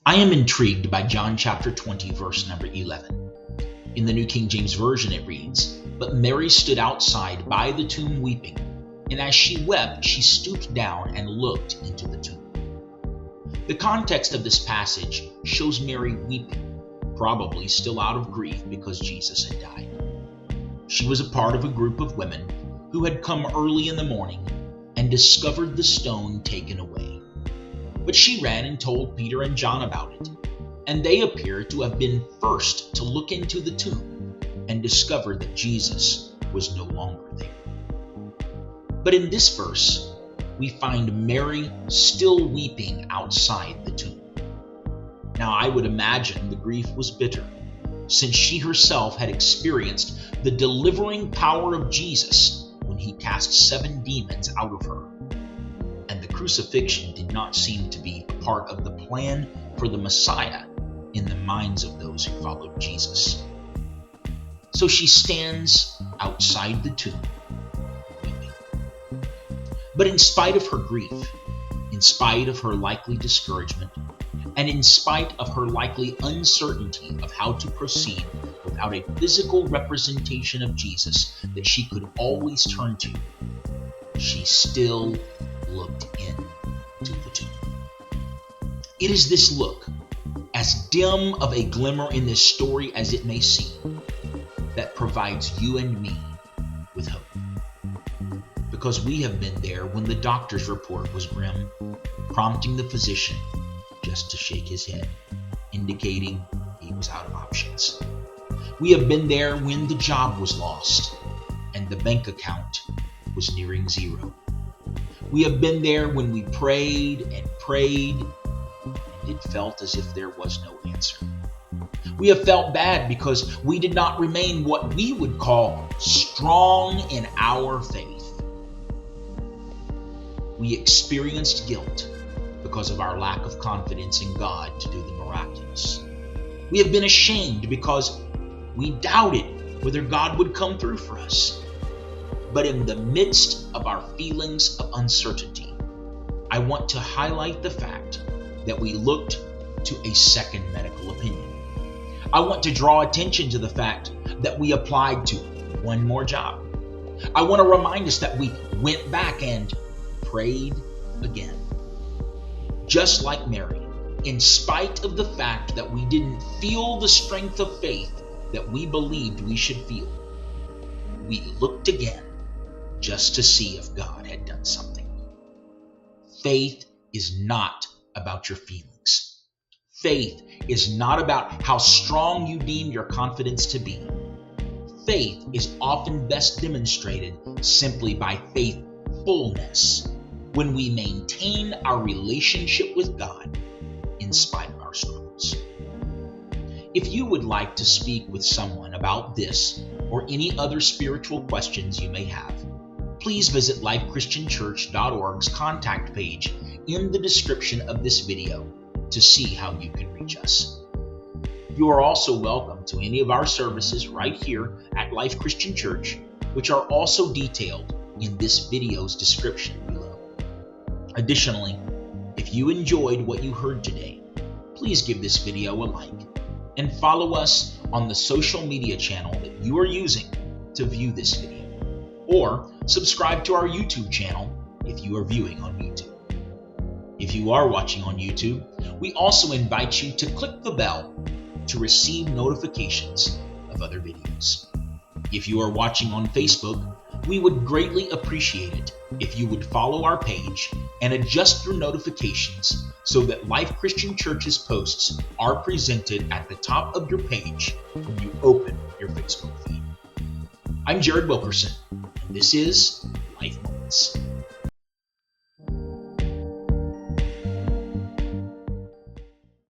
I am intrigued by John chapter 20, verse number 11. In the New King James Version it reads, "But Mary stood outside by the tomb weeping, and as she wept, she stooped down and looked into the tomb." The context of this passage shows Mary weeping, probably still out of grief because Jesus had died. She was a part of a group of women who had come early in the morning and discovered the stone taken away. But she ran and told Peter and John about it, and they appear to have been first to look into the tomb and discover that Jesus was no longer there. But in this verse, we find Mary still weeping outside the tomb. Now, I would imagine the grief was bitter, since she herself had experienced the delivering power of Jesus when he cast 7 demons out of her. And the crucifixion did not seem to be a part of the plan for the Messiah in the minds of those who followed Jesus. So she stands outside the tomb, weeping. But in spite of her grief, in spite of her likely discouragement, and in spite of her likely uncertainty of how to proceed without a physical representation of Jesus that she could always turn to, she still looked into the tomb. It is this look, as dim of a glimmer in this story as it may seem, that provides you and me with hope. Because we have been there when the doctor's report was grim, prompting the physician just to shake his head, indicating he was out of options. We have been there when the job was lost and the bank account was nearing zero. We have been there when we prayed and prayed, and it felt as if there was no answer. We have felt bad because we did not remain what we would call strong in our faith. We experienced guilt because of our lack of confidence in God to do the miraculous. We have been ashamed because we doubted whether God would come through for us. But in the midst of our feelings of uncertainty, I want to highlight the fact that we looked to a second medical opinion. I want to draw attention to the fact that we applied to one more job. I want to remind us that we went back and prayed again. Just like Mary, in spite of the fact that we didn't feel the strength of faith that we believed we should feel, we looked again just to see if God had done something. Faith is not about your feelings. Faith is not about how strong you deem your confidence to be. Faith is often best demonstrated simply by faithfulness, when we maintain our relationship with God in spite of our struggles. If you would like to speak with someone about this or any other spiritual questions you may have, please visit lifechristianchurch.org's contact page in the description of this video to see how you can reach us. You are also welcome to any of our services right here at Life Christian Church, which are also detailed in this video's description below. Additionally, if you enjoyed what you heard today, please give this video a like and follow us on the social media channel that you are using to view this video, or subscribe to our YouTube channel if you are viewing on YouTube. If you are watching on YouTube, we also invite you to click the bell to receive notifications of other videos. If you are watching on Facebook, we would greatly appreciate it if you would follow our page and adjust your notifications so that Life Christian Church's posts are presented at the top of your page when you open your Facebook feed. I'm Pastor Wilkerson, and this is Life Moments.